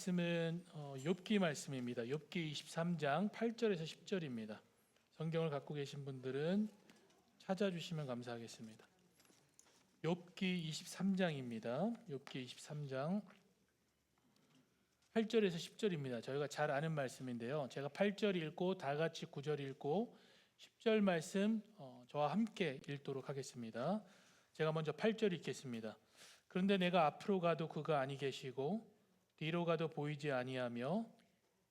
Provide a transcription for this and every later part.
말씀은 욥기 말씀입니다. 욥기 23장 8절에서 10절입니다. 성경을 갖고 계신 분들은 찾아주시면 감사하겠습니다. 욥기 23장입니다. 욥기 23장 8절에서 10절입니다. 저희가 잘 아는 말씀인데요. 제가 8절 읽고 다 같이 9절 읽고 10절 말씀 저와 함께 읽도록 하겠습니다. 제가 먼저 8절 읽겠습니다. 그런데 내가 앞으로 가도 그가 아니 계시고 뒤로 가도 보이지 아니하며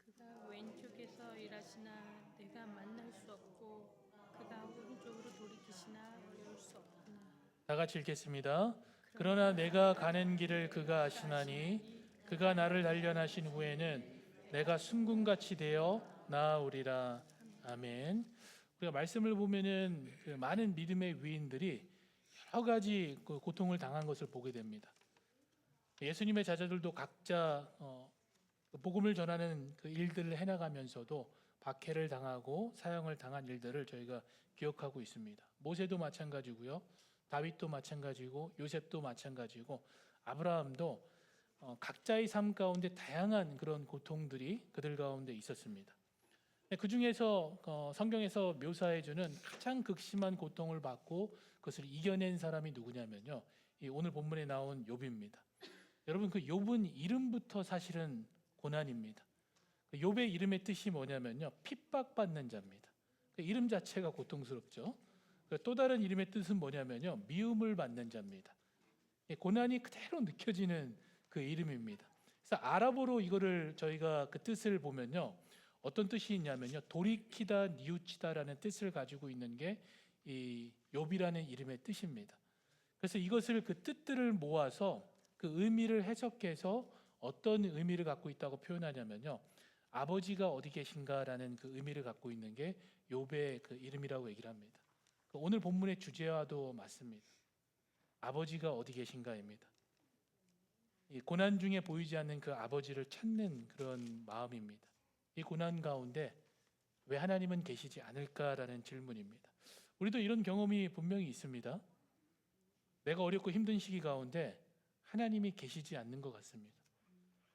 그가 왼쪽에서 일하시나 내가 만날 수 없고 그가 오른쪽으로 돌이키시나 배울 수 없구나. 다 같이 읽겠습니다. 그러나 내가 가는 길을 그가 아시나니 그가 나를 단련하신 후에는 내가 순금같이 되어 나아오리라. 아멘. 우리가 말씀을 보면은 그 많은 믿음의 위인들이 여러 가지 그 고통을 당한 것을 보게 됩니다. 예수님의 제자들도 각자 복음을 전하는 그 일들을 해나가면서도 박해를 당하고 사형을 당한 일들을 저희가 기억하고 있습니다. 모세도 마찬가지고요, 다윗도 마찬가지고, 요셉도 마찬가지고, 아브라함도 각자의 삶 가운데 다양한 그런 고통들이 그들 가운데 있었습니다. 그 중에서 성경에서 묘사해주는 가장 극심한 고통을 받고 그것을 이겨낸 사람이 누구냐면요, 오늘 본문에 나온 욥입니다. 여러분, 그 욥은 이름부터 사실은 고난입니다. 욥의 이름의 뜻이 뭐냐면요, 핍박받는 자입니다. 그 이름 자체가 고통스럽죠. 또 다른 이름의 뜻은 뭐냐면요, 미움을 받는 자입니다. 고난이 그대로 느껴지는 그 이름입니다. 그래서 아랍어로 이거를 저희가 그 뜻을 보면요, 어떤 뜻이 있냐면요, 돌이키다, 뉘우치다라는 뜻을 가지고 있는 게 이 욥이라는 이름의 뜻입니다. 그래서 이것을 그 뜻들을 모아서 그 의미를 해석해서 어떤 의미를 갖고 있다고 표현하냐면요, 아버지가 어디 계신가라는 그 의미를 갖고 있는 게 욥의 그 이름이라고 얘기를 합니다. 오늘 본문의 주제와도 맞습니다. 아버지가 어디 계신가입니다. 이 고난 중에 보이지 않는 그 아버지를 찾는 그런 마음입니다. 이 고난 가운데 왜 하나님은 계시지 않을까라는 질문입니다. 우리도 이런 경험이 분명히 있습니다. 내가 어렵고 힘든 시기 가운데 하나님이 계시지 않는 것 같습니다.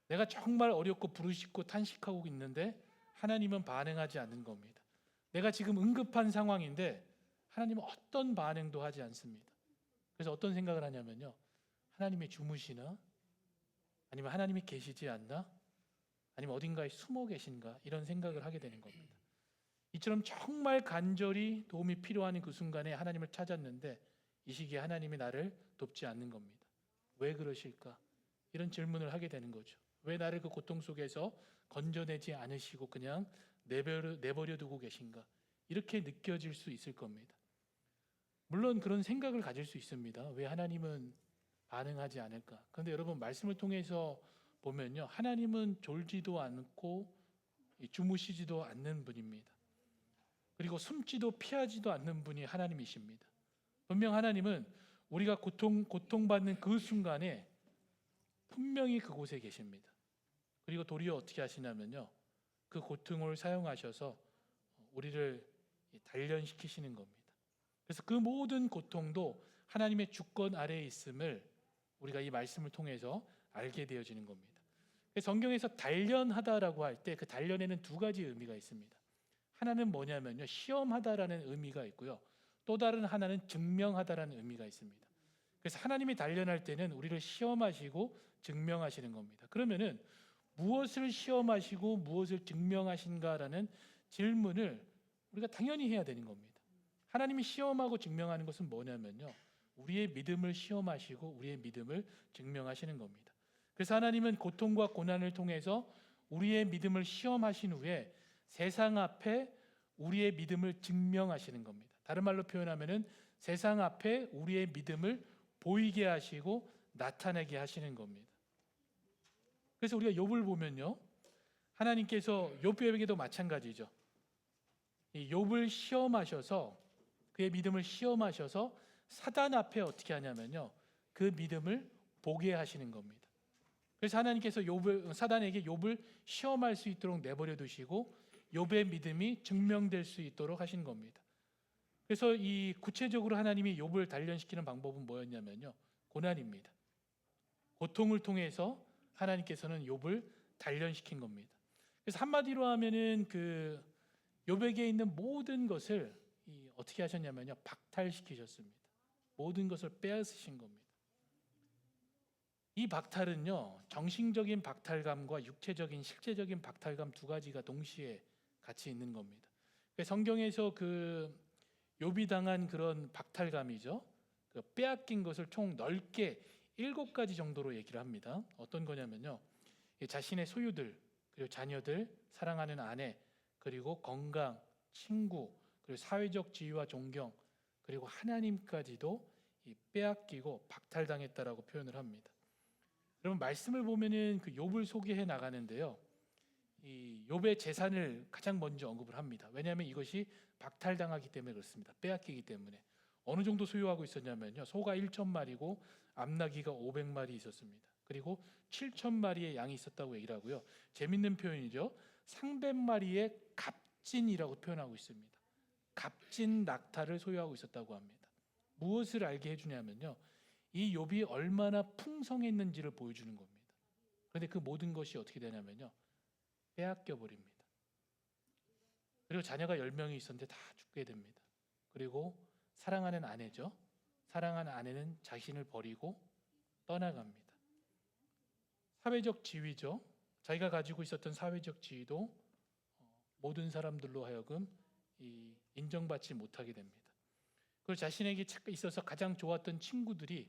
내가 정말 어렵고 부르짖고 탄식하고 있는데 하나님은 반응하지 않는 겁니다. 내가 지금 응급한 상황인데 하나님은 어떤 반응도 하지 않습니다. 그래서 어떤 생각을 하냐면요, 하나님이 주무시나? 아니면 하나님이 계시지 않나? 아니면 어딘가에 숨어 계신가? 이런 생각을 하게 되는 겁니다. 이처럼 정말 간절히 도움이 필요한 그 순간에 하나님을 찾았는데 이 시기에 하나님이 나를 돕지 않는 겁니다. 왜 그러실까? 이런 질문을 하게 되는 거죠. 왜 나를 그 고통 속에서 건져내지 않으시고 그냥 내버려 두고 계신가? 이렇게 느껴질 수 있을 겁니다. 물론 그런 생각을 가질 수 있습니다. 왜 하나님은 반응하지 않을까? 그런데 여러분, 말씀을 통해서 보면요, 하나님은 졸지도 않고 주무시지도 않는 분입니다. 그리고 숨지도 피하지도 않는 분이 하나님이십니다. 분명 하나님은 우리가 고통받는 그 순간에 분명히 그곳에 계십니다. 그리고 도리어 어떻게 하시냐면요, 그 고통을 사용하셔서 우리를 단련시키시는 겁니다. 그래서 그 모든 고통도 하나님의 주권 아래에 있음을 우리가 이 말씀을 통해서 알게 되어지는 겁니다. 성경에서 단련하다라고 할 때 그 단련에는 두 가지 의미가 있습니다. 하나는 뭐냐면요, 시험하다라는 의미가 있고요, 또 다른 하나는 증명하다라는 의미가 있습니다. 그래서 하나님이 단련할 때는 우리를 시험하시고 증명하시는 겁니다. 그러면은 무엇을 시험하시고 무엇을 증명하신가라는 질문을 우리가 당연히 해야 되는 겁니다. 하나님이 시험하고 증명하는 것은 뭐냐면요, 우리의 믿음을 시험하시고 우리의 믿음을 증명하시는 겁니다. 그래서 하나님은 고통과 고난을 통해서 우리의 믿음을 시험하신 후에 세상 앞에 우리의 믿음을 증명하시는 겁니다. 다른 말로 표현하면은 세상 앞에 우리의 믿음을 보이게 하시고 나타내게 하시는 겁니다. 그래서 우리가 욥을 보면요, 하나님께서 욥에게도 마찬가지죠. 이 욥을 시험하셔서 그의 믿음을 시험하셔서 사단 앞에 어떻게 하냐면요, 그 믿음을 보게 하시는 겁니다. 그래서 하나님께서 사단에게 욥을 시험할 수 있도록 내버려 두시고 욥의 믿음이 증명될 수 있도록 하신 겁니다. 그래서 이 구체적으로 하나님이 욥을 단련시키는 방법은 뭐였냐면요, 고난입니다. 고통을 통해서 하나님께서는 욥을 단련시킨 겁니다. 그래서 한마디로 하면은 그 욥에게 있는 모든 것을 어떻게 하셨냐면요, 박탈시키셨습니다. 모든 것을 빼앗으신 겁니다. 이 박탈은요, 정신적인 박탈감과 육체적인 실제적인 박탈감 두 가지가 동시에 같이 있는 겁니다. 성경에서 그 욥이 당한 그런 박탈감이죠, 그 빼앗긴 것을 총 넓게 7가지 정도로 얘기를 합니다. 어떤 거냐면요, 자신의 소유들, 그리고 자녀들, 사랑하는 아내, 그리고 건강, 친구, 그리고 사회적 지위와 존경, 그리고 하나님까지도 빼앗기고 박탈당했다라고 표현을 합니다. 여러분, 말씀을 보면은 그 욥을 소개해 나가는데요, 이 욥의 재산을 가장 먼저 언급을 합니다. 왜냐하면 이것이 박탈당하기 때문에 그렇습니다. 빼앗기기 때문에. 어느 정도 소유하고 있었냐면요, 소가 1,000마리고 암나귀가 500마리 있었습니다. 그리고 7,000마리의 양이 있었다고 얘기를 하고요. 재밌는 표현이죠. 300마리의 값진이라고 표현하고 있습니다. 값진 낙타를 소유하고 있었다고 합니다. 무엇을 알게 해주냐면요, 이 욥이 얼마나 풍성했는지를 보여주는 겁니다. 그런데 그 모든 것이 어떻게 되냐면요, 빼앗겨 버립니다. 그리고 자녀가 10명이 있었는데 다 죽게 됩니다. 그리고 사랑하는 아내죠, 사랑하는 아내는 자신을 버리고 떠나갑니다. 사회적 지위죠, 자기가 가지고 있었던 사회적 지위도 모든 사람들로 하여금 인정받지 못하게 됩니다. 그리고 자신에게 있어서 가장 좋았던 친구들이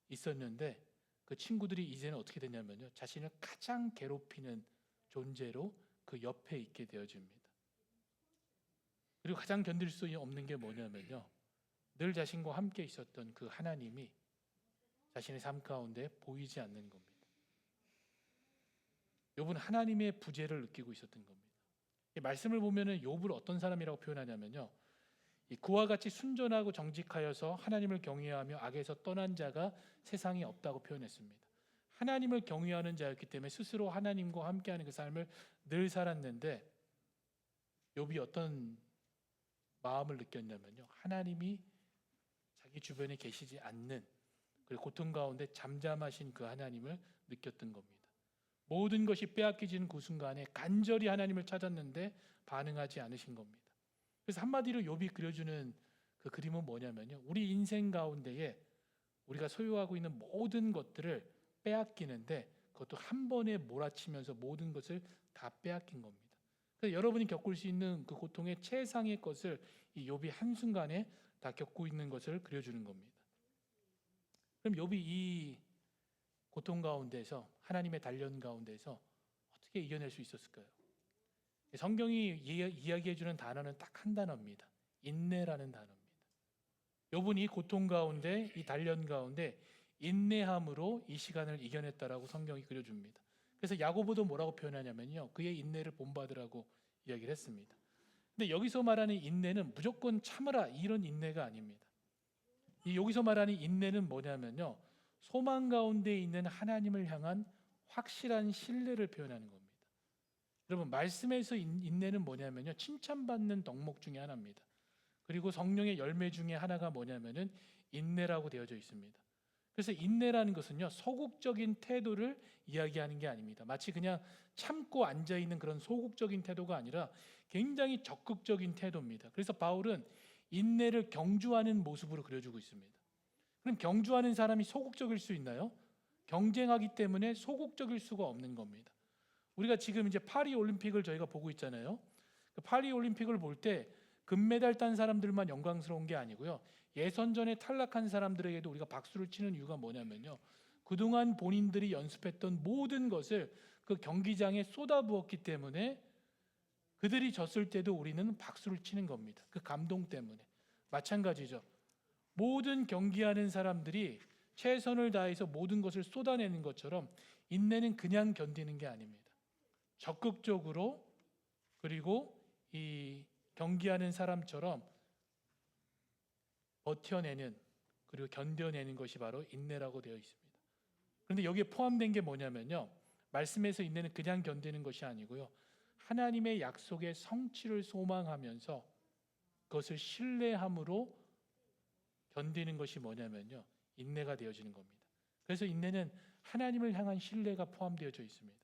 있었는데 그 친구들이 이제는 어떻게 되냐면요, 자신을 가장 괴롭히는 존재로 그 옆에 있게 되어집니다. 그리고 가장 견딜 수 없는 게 뭐냐면요, 늘 자신과 함께 있었던 그 하나님이 자신의 삶 가운데 보이지 않는 겁니다. 욥은 하나님의 부재를 느끼고 있었던 겁니다. 이 말씀을 보면은 욥을 어떤 사람이라고 표현하냐면요, 그와 같이 순전하고 정직하여서 하나님을 경외하며 악에서 떠난 자가 세상에 없다고 표현했습니다. 하나님을 경외하는 자였기 때문에 스스로 하나님과 함께하는 그 삶을 늘 살았는데, 욥이 어떤 마음을 느꼈냐면요, 하나님이 자기 주변에 계시지 않는, 그리고 고통 가운데 잠잠하신 그 하나님을 느꼈던 겁니다. 모든 것이 빼앗기지는 그 순간에 간절히 하나님을 찾았는데 반응하지 않으신 겁니다. 그래서 한마디로 욥이 그려주는 그 그림은 뭐냐면요, 우리 인생 가운데에 우리가 소유하고 있는 모든 것들을 빼앗기는데 그것도 한 번에 몰아치면서 모든 것을 다 빼앗긴 겁니다. 그래서 여러분이 겪을 수 있는 그 고통의 최상의 것을 이 욥이 한순간에 다 겪고 있는 것을 그려주는 겁니다. 그럼 욥이 이 고통 가운데서, 하나님의 단련 가운데서 어떻게 이겨낼 수 있었을까요? 성경이 이야기해 주는 단어는 딱 한 단어입니다. 인내라는 단어입니다. 욥은 이 고통 가운데, 이 단련 가운데 인내함으로 이 시간을 이겨냈다라고 성경이 그려줍니다. 그래서 야고보도 뭐라고 표현하냐면요, 그의 인내를 본받으라고 이야기를 했습니다. 근데 여기서 말하는 인내는 무조건 참으라 이런 인내가 아닙니다. 여기서 말하는 인내는 뭐냐면요, 소망 가운데 있는 하나님을 향한 확실한 신뢰를 표현하는 겁니다. 여러분, 말씀에서 인내는 뭐냐면요, 칭찬받는 덕목 중에 하나입니다. 그리고 성령의 열매 중에 하나가 뭐냐면은 인내라고 되어져 있습니다. 그래서 인내라는 것은요, 소극적인 태도를 이야기하는 게 아닙니다. 마치 그냥 참고 앉아 있는 그런 소극적인 태도가 아니라 굉장히 적극적인 태도입니다. 그래서 바울은 인내를 경주하는 모습으로 그려주고 있습니다. 그럼 경주하는 사람이 소극적일 수 있나요? 경쟁하기 때문에 소극적일 수가 없는 겁니다. 우리가 지금 이제 파리 올림픽을 저희가 보고 있잖아요. 파리 올림픽을 볼 때 금메달 딴 사람들만 영광스러운 게 아니고요, 예선전에 탈락한 사람들에게도 우리가 박수를 치는 이유가 뭐냐면요, 그동안 본인들이 연습했던 모든 것을 그 경기장에 쏟아부었기 때문에 그들이 졌을 때도 우리는 박수를 치는 겁니다. 그 감동 때문에. 마찬가지죠. 모든 경기하는 사람들이 최선을 다해서 모든 것을 쏟아내는 것처럼 인내는 그냥 견디는 게 아닙니다. 적극적으로, 그리고 이 경기하는 사람처럼 버텨내는, 그리고 견뎌내는 것이 바로 인내라고 되어 있습니다. 그런데 여기에 포함된 게 뭐냐면요, 말씀에서 인내는 그냥 견디는 것이 아니고요, 하나님의 약속의 성취를 소망하면서 그것을 신뢰함으로 견디는 것이 뭐냐면요, 인내가 되어지는 겁니다. 그래서 인내는 하나님을 향한 신뢰가 포함되어져 있습니다.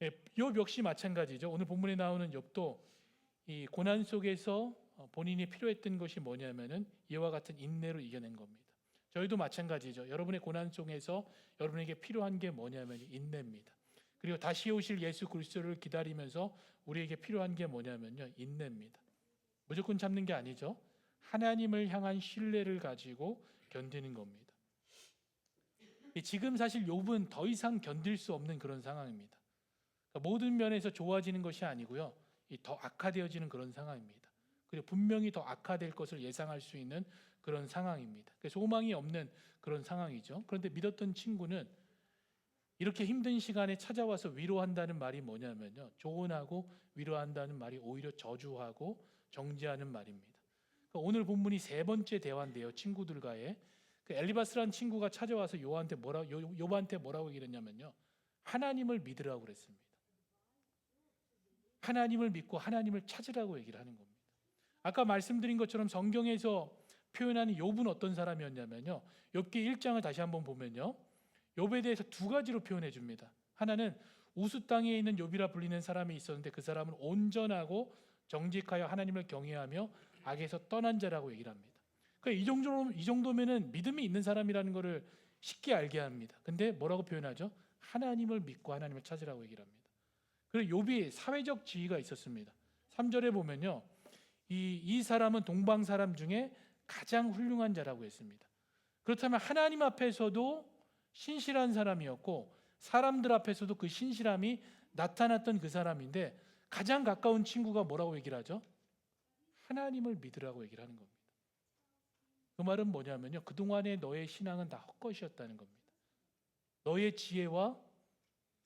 예, 욥 역시 마찬가지죠. 오늘 본문에 나오는 욥도 이 고난 속에서 본인이 필요했던 것이 뭐냐면은 이와 같은 인내로 이겨낸 겁니다. 저희도 마찬가지죠. 여러분의 고난 속에서 여러분에게 필요한 게 뭐냐면 인내입니다. 그리고 다시 오실 예수 그리스도를 기다리면서 우리에게 필요한 게 뭐냐면요, 인내입니다. 무조건 참는 게 아니죠. 하나님을 향한 신뢰를 가지고 견디는 겁니다. 지금 사실 욥은 더 이상 견딜 수 없는 그런 상황입니다. 그러니까 모든 면에서 좋아지는 것이 아니고요, 더 악화되어지는 그런 상황입니다. 그리고 분명히 더 악화될 것을 예상할 수 있는 그런 상황입니다. 소망이 없는 그런 상황이죠. 그런데 믿었던 친구는 이렇게 힘든 시간에 찾아와서 위로한다는 말이 뭐냐면요, 조언하고 위로한다는 말이 오히려 저주하고 정죄하는 말입니다. 그러니까 오늘 본문이 세 번째 대화인데요, 친구들과의. 엘리바스라는 친구가 찾아와서 욥한테 뭐라고 얘기를 했냐면요, 하나님을 믿으라고 그랬습니다. 하나님을 믿고 하나님을 찾으라고 얘기를 하는 겁니다. 아까 말씀드린 것처럼 성경에서 표현하는 욥은 어떤 사람이었냐면요, 욥기 1장을 다시 한번 보면요, 욥에 대해서 두 가지로 표현해 줍니다. 하나는 우수 땅에 있는 욥이라 불리는 사람이 있었는데 그 사람은 온전하고 정직하여 하나님을 경외하며 악에서 떠난 자라고 얘기를 합니다. 그러니까 이 정도면은 믿음이 있는 사람이라는 것을 쉽게 알게 합니다. 근데 뭐라고 표현하죠? 하나님을 믿고 하나님을 찾으라고 얘기를 합니다. 그리고 욥이 사회적 지위가 있었습니다. 3절에 보면요, 이 사람은 동방 사람 중에 가장 훌륭한 자라고 했습니다. 그렇다면 하나님 앞에서도 신실한 사람이었고 사람들 앞에서도 그 신실함이 나타났던 그 사람인데 가장 가까운 친구가 뭐라고 얘기를 하죠? 하나님을 믿으라고 얘기를 하는 겁니다. 그 말은 뭐냐면요, 그동안의 너의 신앙은 다 헛것이었다는 겁니다. 너의 지혜와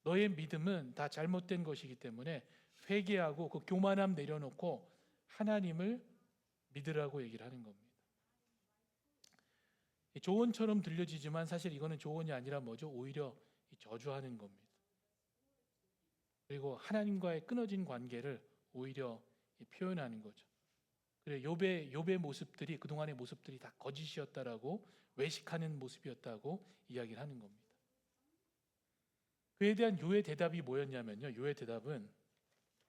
너의 믿음은 다 잘못된 것이기 때문에 회개하고 그 교만함 내려놓고 하나님을 믿으라고 얘기를 하는 겁니다. 조언처럼 들려지지만 사실 이거는 조언이 아니라 뭐죠? 오히려 저주하는 겁니다. 그리고 하나님과의 끊어진 관계를 오히려 표현하는 거죠. 그리고 욥의 모습들이, 그동안의 모습들이 다 거짓이었다라고, 외식하는 모습이었다고 이야기를 하는 겁니다. 그에 대한 욥의 대답이 뭐였냐면요, 욥의 대답은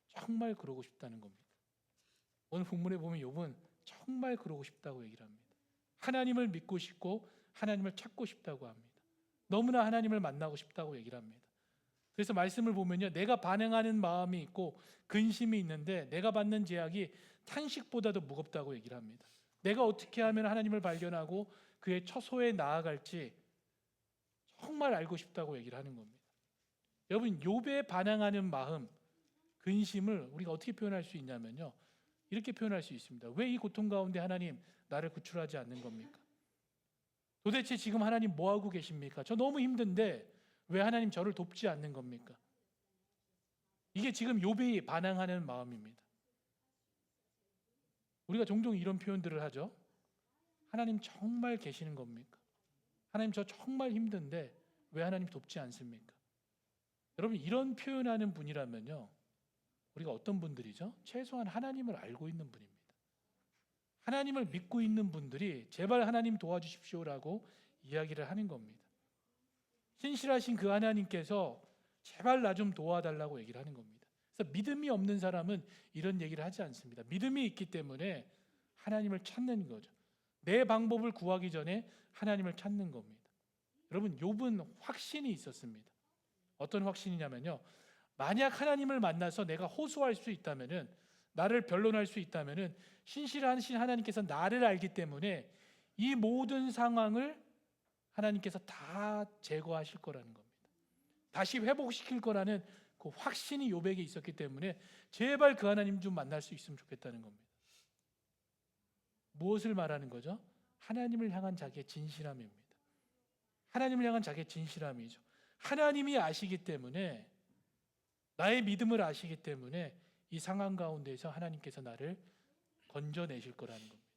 정말 그러고 싶다는 겁니다. 오늘 본문에 보면 욥은 정말 그러고 싶다고 얘기를 합니다. 하나님을 믿고 싶고 하나님을 찾고 싶다고 합니다. 너무나 하나님을 만나고 싶다고 얘기를 합니다. 그래서 말씀을 보면요, 내가 반응하는 마음이 있고 근심이 있는데 내가 받는 제약이 탄식보다도 무겁다고 얘기를 합니다. 내가 어떻게 하면 하나님을 발견하고 그의 처소에 나아갈지 정말 알고 싶다고 얘기를 하는 겁니다. 여러분, 욥에 반항하는 마음, 근심을 우리가 어떻게 표현할 수 있냐면요, 이렇게 표현할 수 있습니다. 왜 이 고통 가운데 하나님 나를 구출하지 않는 겁니까? 도대체 지금 하나님 뭐 하고 계십니까? 저 너무 힘든데 왜 하나님 저를 돕지 않는 겁니까? 이게 지금 욥이 반항하는 마음입니다. 우리가 종종 이런 표현들을 하죠. 하나님 정말 계시는 겁니까? 하나님 저 정말 힘든데 왜 하나님 돕지 않습니까? 여러분, 이런 표현하는 분이라면요, 우리가 어떤 분들이죠? 최소한 하나님을 알고 있는 분입니다. 하나님을 믿고 있는 분들이 제발 하나님 도와주십시오라고 이야기를 하는 겁니다. 신실하신 그 하나님께서 제발 나 좀 도와달라고 얘기를 하는 겁니다. 그래서 믿음이 없는 사람은 이런 얘기를 하지 않습니다. 믿음이 있기 때문에 하나님을 찾는 거죠. 내 방법을 구하기 전에 하나님을 찾는 겁니다. 여러분, 욥은 확신이 있었습니다. 어떤 확신이냐면요, 만약 하나님을 만나서 내가 호소할 수 있다면은, 나를 변론할 수 있다면은 신실하신 하나님께서 나를 알기 때문에 이 모든 상황을 하나님께서 다 제거하실 거라는 겁니다. 다시 회복시킬 거라는 그 확신이 욥에게 있었기 때문에 제발 그 하나님 좀 만날 수 있으면 좋겠다는 겁니다. 무엇을 말하는 거죠? 하나님을 향한 자기의 진실함입니다. 하나님을 향한 자기의 진실함이죠. 하나님이 아시기 때문에, 나의 믿음을 아시기 때문에 이 상황 가운데서 하나님께서 나를 건져내실 거라는 겁니다.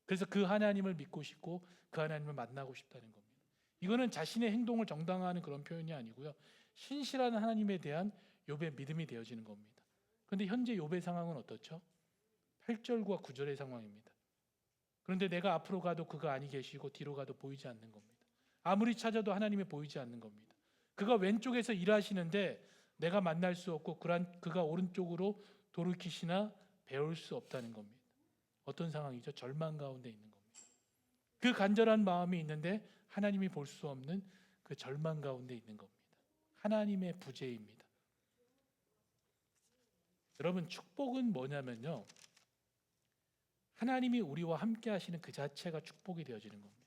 그래서 그 하나님을 믿고 싶고 그 하나님을 만나고 싶다는 겁니다. 이거는 자신의 행동을 정당화하는 그런 표현이 아니고요, 신실한 하나님에 대한 욥의 믿음이 되어지는 겁니다. 그런데 현재 욥의 상황은 어떻죠? 8절과 9절의 상황입니다. 그런데 내가 앞으로 가도 그가 아니 계시고 뒤로 가도 보이지 않는 겁니다. 아무리 찾아도 하나님이 보이지 않는 겁니다. 그가 왼쪽에서 일하시는데 내가 만날 수 없고 그가 오른쪽으로 돌이키시나 배울 수 없다는 겁니다. 어떤 상황이죠? 절망 가운데 있는 겁니다. 그 간절한 마음이 있는데 하나님이 볼 수 없는 그 절망 가운데 있는 겁니다. 하나님의 부재입니다. 여러분, 축복은 뭐냐면요, 하나님이 우리와 함께 하시는 그 자체가 축복이 되어지는 겁니다.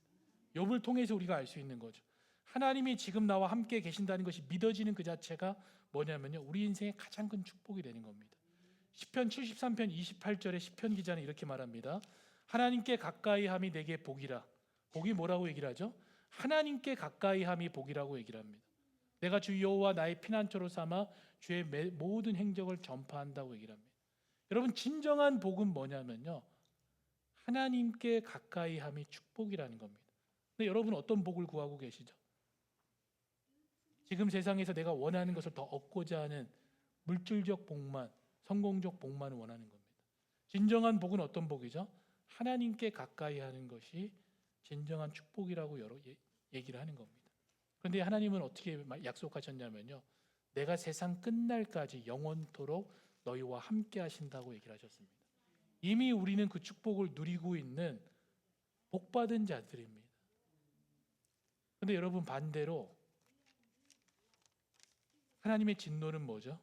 욥을 통해서 우리가 알 수 있는 거죠. 하나님이 지금 나와 함께 계신다는 것이 믿어지는 그 자체가 뭐냐면요, 우리 인생의 가장 큰 축복이 되는 겁니다. 시편 73편 28절에 시편 기자는 이렇게 말합니다. 하나님께 가까이 함이 내게 복이라. 복이 뭐라고 얘기를 하죠? 하나님께 가까이 함이 복이라고 얘기를 합니다. 내가 주 여호와 나의 피난처로 삼아 주의 모든 행적을 전파한다고 얘기를 합니다. 여러분, 진정한 복은 뭐냐면요, 하나님께 가까이 함이 축복이라는 겁니다. 근데 여러분, 어떤 복을 구하고 계시죠? 지금 세상에서 내가 원하는 것을 더 얻고자 하는 물질적 복만, 성공적 복만을 원하는 겁니다. 진정한 복은 어떤 복이죠? 하나님께 가까이 하는 것이 진정한 축복이라고 얘기를 하는 겁니다. 그런데 하나님은 어떻게 약속하셨냐면요, 내가 세상 끝날까지 영원토록 너희와 함께 하신다고 얘기를 하셨습니다. 이미 우리는 그 축복을 누리고 있는 복받은 자들입니다. 그런데 여러분, 반대로 하나님의 진노는 뭐죠?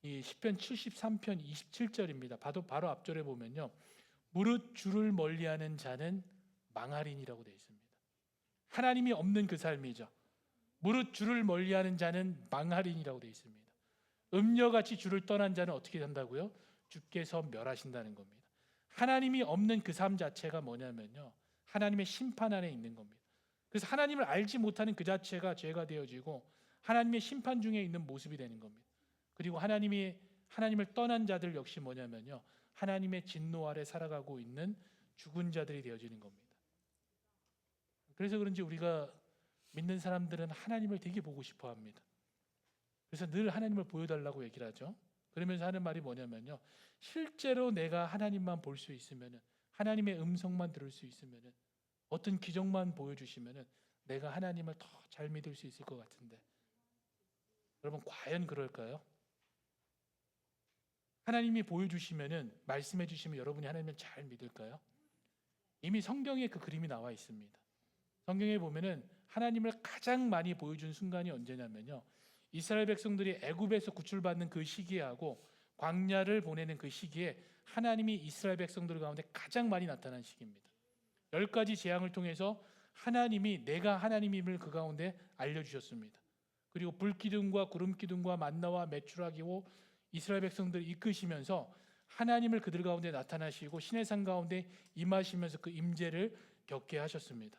이 시편 73편 27절입니다. 바로 앞절에 보면요, 무릇 주를 멀리하는 자는 망하리니라고 되어 있습니다. 하나님이 없는 그 삶이죠. 무릇 주를 멀리하는 자는 망하리니라고 되어 있습니다. 음녀같이 주를 떠난 자는 어떻게 된다고요? 주께서 멸하신다는 겁니다. 하나님이 없는 그 삶 자체가 뭐냐면요, 하나님의 심판 안에 있는 겁니다. 그래서 하나님을 알지 못하는 그 자체가 죄가 되어지고 하나님의 심판 중에 있는 모습이 되는 겁니다. 그리고 하나님을 떠난 자들 역시 뭐냐면요, 하나님의 진노 아래 살아가고 있는 죽은 자들이 되어지는 겁니다. 그래서 그런지 우리가 믿는 사람들은 하나님을 되게 보고 싶어 합니다. 그래서 늘 하나님을 보여달라고 얘기를 하죠. 그러면서 하는 말이 뭐냐면요, 실제로 내가 하나님만 볼 수 있으면은, 하나님의 음성만 들을 수 있으면은, 어떤 기적만 보여주시면은 내가 하나님을 더 잘 믿을 수 있을 것 같은데, 여러분, 과연 그럴까요? 하나님이 보여주시면은, 말씀해 주시면 여러분이 하나님을 잘 믿을까요? 이미 성경에 그 그림이 나와 있습니다. 성경에 보면은 하나님을 가장 많이 보여준 순간이 언제냐면요, 이스라엘 백성들이 애굽에서 구출받는 그 시기하고 광야를 보내는 그 시기에 하나님이 이스라엘 백성들 가운데 가장 많이 나타난 시기입니다. 10가지 재앙을 통해서 하나님이 내가 하나님임을 그 가운데 알려주셨습니다. 그리고 불기둥과 구름기둥과 만나와 메추라기로 이스라엘 백성들을 이끄시면서 하나님을 그들 가운데 나타나시고 시내산 가운데 임하시면서 그 임재를 겪게 하셨습니다.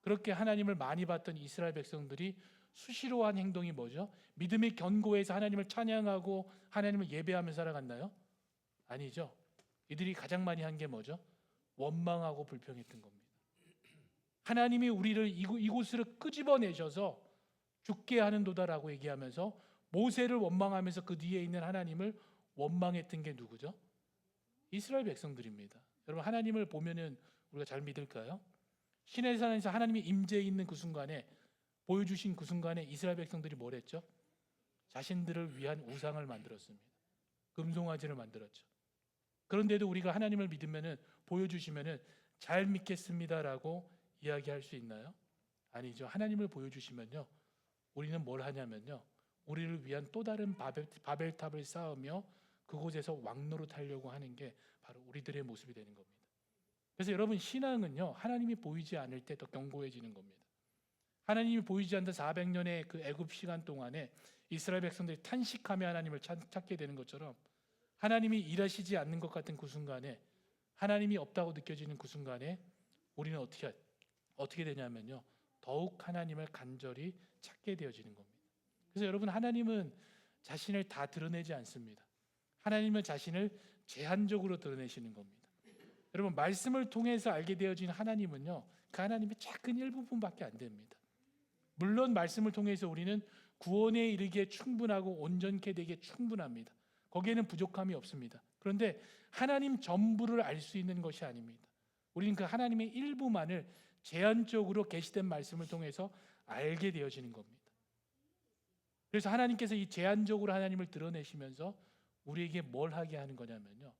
그렇게 하나님을 많이 봤던 이스라엘 백성들이 수시로 한 행동이 뭐죠? 믿음이 견고해서 하나님을 찬양하고 하나님을 예배하며 살아갔나요? 아니죠. 이들이 가장 많이 한 게 뭐죠? 원망하고 불평했던 겁니다. 하나님이 우리를 이곳으로 끄집어내셔서 죽게 하는도다라고 얘기하면서 모세를 원망하면서 그 뒤에 있는 하나님을 원망했던 게 누구죠? 이스라엘 백성들입니다. 여러분, 하나님을 보면은 우리가 잘 믿을까요? 시내산에서 하나님이 임재해 있는 그 순간에, 보여주신 그 순간에 이스라엘 백성들이 뭘 했죠? 자신들을 위한 우상을 만들었습니다. 금송아지를 만들었죠. 그런데도 우리가 하나님을 믿으면은, 보여주시면은 잘 믿겠습니다라고 이야기할 수 있나요? 아니죠. 하나님을 보여주시면요, 우리는 뭘 하냐면요, 우리를 위한 또 다른 바벨탑을 쌓으며 그곳에서 왕노릇하려고 하는 게 바로 우리들의 모습이 되는 겁니다. 그래서 여러분, 신앙은요, 하나님이 보이지 않을 때 더 견고해지는 겁니다. 하나님이 보이지 않는 400년의 그 애굽 시간 동안에 이스라엘 백성들이 탄식하며 하나님을 찾게 되는 것처럼, 하나님이 일하시지 않는 것 같은 그 순간에, 하나님이 없다고 느껴지는 그 순간에 우리는 어떻게 되냐면요, 더욱 하나님을 간절히 찾게 되어지는 겁니다. 그래서 여러분, 하나님은 자신을 다 드러내지 않습니다. 하나님은 자신을 제한적으로 드러내시는 겁니다. 여러분, 말씀을 통해서 알게 되어진 하나님은요, 그 하나님의 작은 일부분밖에 안 됩니다. 물론 말씀을 통해서 우리는 구원에 이르기에 충분하고 온전케 되기에 충분합니다. 거기에는 부족함이 없습니다. 그런데 하나님 전부를 알 수 있는 것이 아닙니다. 우리는 그 하나님의 일부만을 제한적으로 계시된 말씀을 통해서 알게 되어지는 겁니다. 그래서 하나님께서 이 제한적으로 하나님을 드러내시면서 우리에게 뭘 하게 하는 거냐면요,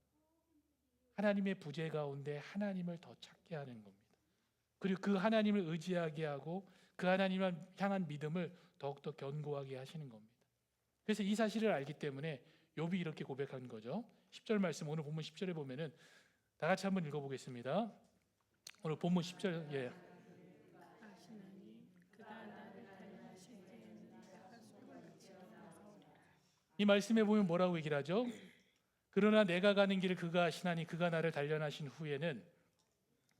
하나님의 부재 가운데 하나님을 더 찾게 하는 겁니다. 그리고 그 하나님을 의지하게 하고 그 하나님을 향한 믿음을 더욱더 견고하게 하시는 겁니다. 그래서 이 사실을 알기 때문에 욥이 이렇게 고백한 거죠. 10절 말씀, 오늘 본문 10절에 보면은 다 같이 한번 읽어보겠습니다. 오늘 본문 10절, 아시나니 그가 나를 달리하실 때에는 내가 숨같이 돌아가오리라. 이 말씀에 보면 뭐라고 얘기를 하죠? 그러나 내가 가는 길을 그가 아시나니 그가 나를 단련하신 후에는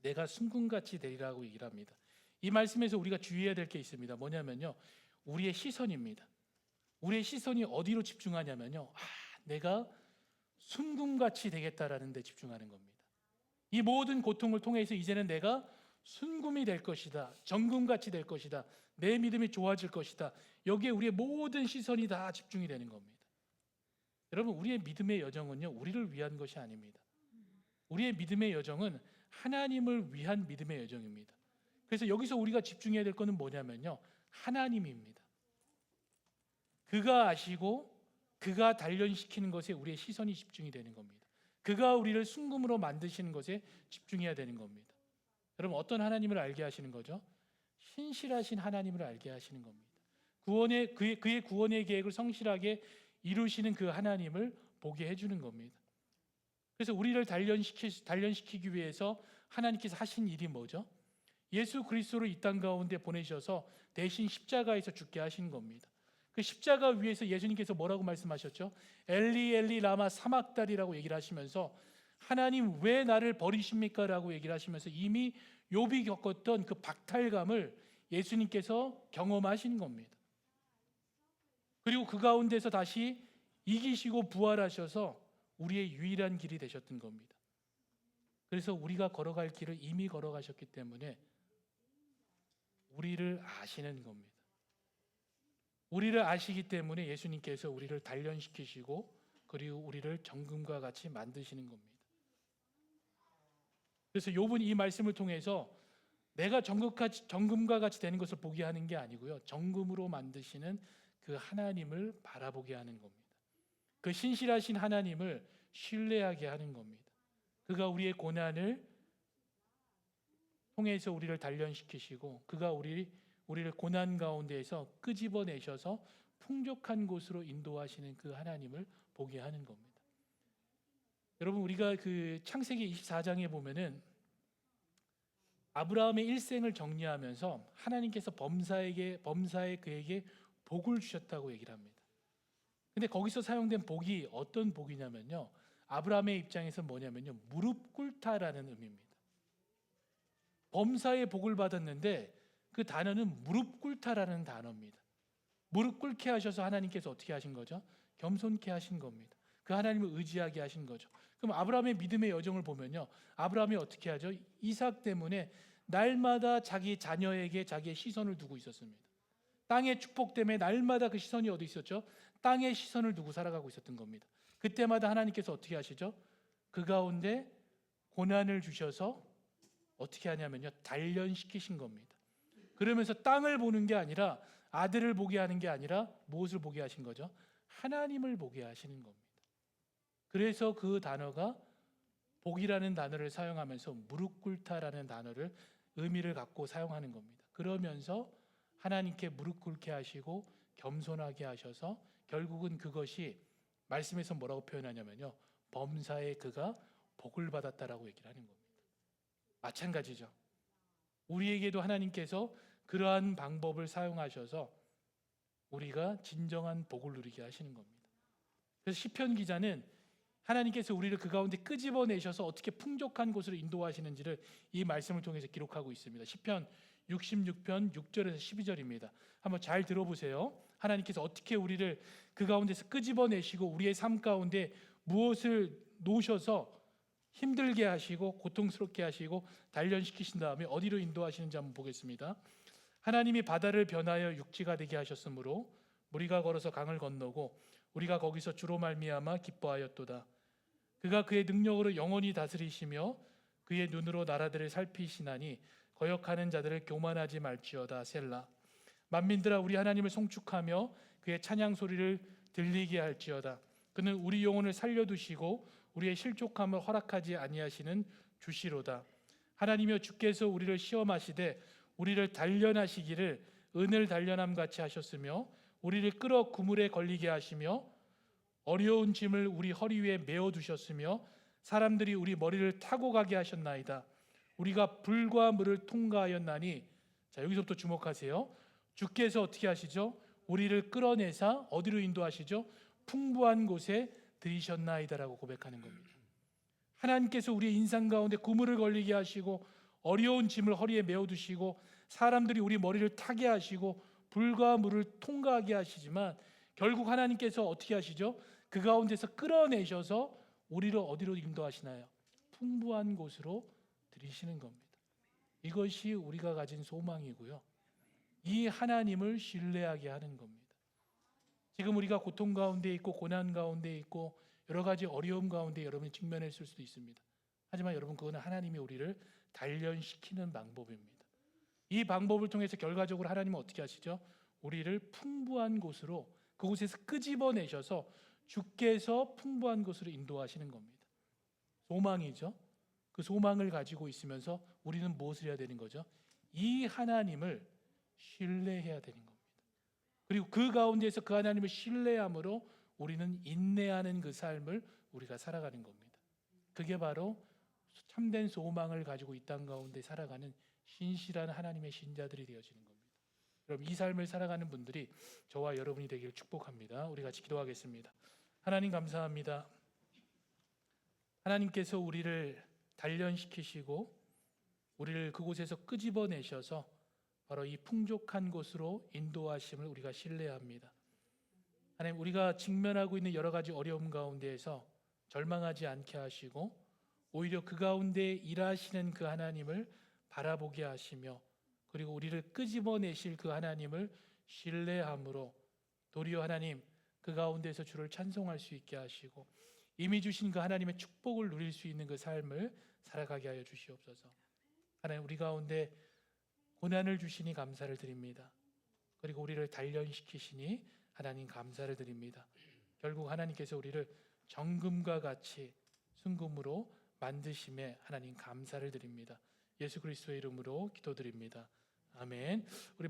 내가 순금같이 되리라고 얘기를 합니다. 이 말씀에서 우리가 주의해야 될 게 있습니다. 뭐냐면요, 우리의 시선입니다. 우리의 시선이 어디로 집중하냐면요, 내가 순금같이 되겠다라는 데 집중하는 겁니다. 이 모든 고통을 통해서 이제는 내가 순금이 될 것이다, 정금같이 될 것이다, 내 믿음이 좋아질 것이다, 여기에 우리의 모든 시선이 다 집중이 되는 겁니다. 여러분, 우리의 믿음의 여정은요, 우리를 위한 것이 아닙니다. 우리의 믿음의 여정은 하나님을 위한 믿음의 여정입니다. 그래서 여기서 우리가 집중해야 될 것은 뭐냐면요, 하나님입니다. 그가 아시고 그가 단련시키는 것에 우리의 시선이 집중이 되는 겁니다. 그가 우리를 순금으로 만드시는 것에 집중해야 되는 겁니다. 여러분, 어떤 하나님을 알게 하시는 거죠? 신실하신 하나님을 알게 하시는 겁니다. 그의 구원의 계획을 성실하게 이루시는 그 하나님을 보게 해주는 겁니다. 그래서 우리를 단련시키기 위해서 하나님께서 하신 일이 뭐죠? 예수 그리스도를 이 땅 가운데 보내셔서 대신 십자가에서 죽게 하신 겁니다. 그 십자가 위에서 예수님께서 뭐라고 말씀하셨죠? 엘리 엘리 라마 사막달이라고 얘기를 하시면서 하나님 왜 나를 버리십니까? 라고 얘기를 하시면서 이미 욥이 겪었던 그 박탈감을 예수님께서 경험하신 겁니다. 그리고 그 가운데서 다시 이기시고 부활하셔서 우리의 유일한 길이 되셨던 겁니다. 그래서 우리가 걸어갈 길을 이미 걸어가셨기 때문에 우리를 아시는 겁니다. 우리를 아시기 때문에 예수님께서 우리를 단련시키시고 그리고 우리를 정금과 같이 만드시는 겁니다. 그래서 욥은 이 말씀을 통해서 내가 정금과 같이 되는 것을 보게 하는 게 아니고요, 정금으로 만드시는 그 하나님을 바라보게 하는 겁니다. 그 신실하신 하나님을 신뢰하게 하는 겁니다. 그가 우리의 고난을 통해서 우리를 단련시키시고 그가 우리를 고난 가운데에서 끄집어내셔서 풍족한 곳으로 인도하시는 그 하나님을 보게 하는 겁니다. 여러분, 우리가 그 창세기 24장에 보면은 아브라함의 일생을 정리하면서 하나님께서 범사에 그에게 복을 주셨다고 얘기를 합니다. 근데 거기서 사용된 복이 어떤 복이냐면요, 아브라함의 입장에서 뭐냐면요, 무릎 꿇다라는 의미입니다. 범사의 복을 받았는데 그 단어는 무릎 꿇다라는 단어입니다. 무릎 꿇게 하셔서 하나님께서 어떻게 하신 거죠? 겸손케 하신 겁니다. 그 하나님을 의지하게 하신 거죠. 그럼 아브라함의 믿음의 여정을 보면요, 아브라함이 어떻게 하죠? 이삭 때문에 날마다 자기 자녀에게 자기의 시선을 두고 있었습니다. 땅의 축복 때문에 날마다 그 시선이 어디 있었죠? 땅에 시선을 두고 살아가고 있었던 겁니다. 그때마다 하나님께서 어떻게 하시죠? 그 가운데 고난을 주셔서 어떻게 하냐면요, 단련시키신 겁니다. 그러면서 땅을 보는 게 아니라, 아들을 보게 하는 게 아니라 무엇을 보게 하신 거죠? 하나님을 보게 하시는 겁니다. 그래서 그 단어가 복이라는 단어를 사용하면서 무릎 꿇다라는 단어를 의미를 갖고 사용하는 겁니다. 그러면서 하나님께 무릎 꿇게 하시고 겸손하게 하셔서 결국은 그것이 말씀에서 뭐라고 표현하냐면요, 범사에 그가 복을 받았다라고 얘기를 하는 겁니다. 마찬가지죠. 우리에게도 하나님께서 그러한 방법을 사용하셔서 우리가 진정한 복을 누리게 하시는 겁니다. 그래서 시편 기자는 하나님께서 우리를 그 가운데 끄집어내셔서 어떻게 풍족한 곳으로 인도하시는지를 이 말씀을 통해서 기록하고 있습니다. 시편 66편 6절에서 12절입니다. 한번 잘 들어보세요. 하나님께서 어떻게 우리를 그 가운데서 끄집어내시고 우리의 삶 가운데 무엇을 놓으셔서 힘들게 하시고 고통스럽게 하시고 단련시키신 다음에 어디로 인도하시는지 한번 보겠습니다. 하나님이 바다를 변하여 육지가 되게 하셨으므로 우리가 걸어서 강을 건너고 우리가 거기서 주로 말미암아 기뻐하였도다. 그가 그의 능력으로 영원히 다스리시며 그의 눈으로 나라들을 살피시나니 거역하는 자들을 교만하지 말지어다. 셀라. 만민들아, 우리 하나님을 송축하며 그의 찬양 소리를 들리게 할지어다. 그는 우리 영혼을 살려두시고 우리의 실족함을 허락하지 아니하시는 주시로다. 하나님이여, 주께서 우리를 시험하시되 우리를 단련하시기를 은을 단련함 같이 하셨으며 우리를 끌어 그물에 걸리게 하시며 어려운 짐을 우리 허리 위에 메어 두셨으며 사람들이 우리 머리를 타고 가게 하셨나이다. 우리가 불과 물을 통과하였나니, 자, 여기서부터 주목하세요. 주께서 어떻게 하시죠? 우리를 끌어내사 어디로 인도하시죠? 풍부한 곳에 들이셨나이다라고 고백하는 겁니다. 하나님께서 우리의 인생 가운데 그물을 걸리게 하시고 어려운 짐을 허리에 메어 두시고 사람들이 우리 머리를 타게 하시고 불과 물을 통과하게 하시지만 결국 하나님께서 어떻게 하시죠? 그 가운데서 끌어내셔서 우리를 어디로 인도하시나요? 풍부한 곳으로 들이시는 겁니다. 이것이 우리가 가진 소망이고요. 이 하나님을 신뢰하게 하는 겁니다. 지금 우리가 고통 가운데 있고 고난 가운데 있고 여러 가지 어려움 가운데 여러분이 직면했을 수도 있습니다. 하지만 여러분, 그거는 하나님이 우리를 단련시키는 방법입니다. 이 방법을 통해서 결과적으로 하나님은 어떻게 하시죠? 우리를 풍부한 곳으로, 그곳에서 끄집어내셔서 주께서 풍부한 곳으로 인도하시는 겁니다. 소망이죠. 그 소망을 가지고 있으면서 우리는 무엇을 해야 되는 거죠? 이 하나님을 신뢰해야 되는 겁니다. 그리고 그 가운데서 그 하나님을 신뢰함으로 우리는 인내하는 그 삶을 우리가 살아가는 겁니다. 그게 바로 참된 소망을 가지고 이 땅 가운데 살아가는 신실한 하나님의 신자들이 되어지는 겁니다. 그럼 이 삶을 살아가는 분들이 저와 여러분이 되기를 축복합니다. 우리 같이 기도하겠습니다. 하나님, 감사합니다. 하나님께서 우리를 단련시키시고 우리를 그곳에서 끄집어내셔서 바로 이 풍족한 곳으로 인도하심을 우리가 신뢰합니다. 하나님, 우리가 직면하고 있는 여러 가지 어려움 가운데에서 절망하지 않게 하시고 오히려 그 가운데 일하시는 그 하나님을 바라보게 하시며 그리고 우리를 끄집어내실 그 하나님을 신뢰함으로 도리어 하나님, 그 가운데서 주를 찬송할 수 있게 하시고 이미 주신 그 하나님의 축복을 누릴 수 있는 그 삶을 살아가게 하여 주시옵소서. 하나님, 우리 가운데 고난을 주시니 감사를 드립니다. 그리고 우리를 단련시키시니 하나님 감사를 드립니다. 결국 하나님께서 우리를 정금과 같이 순금으로 만드심에 하나님 감사를 드립니다. 예수 그리스도의 이름으로 기도드립니다. 아멘. 우리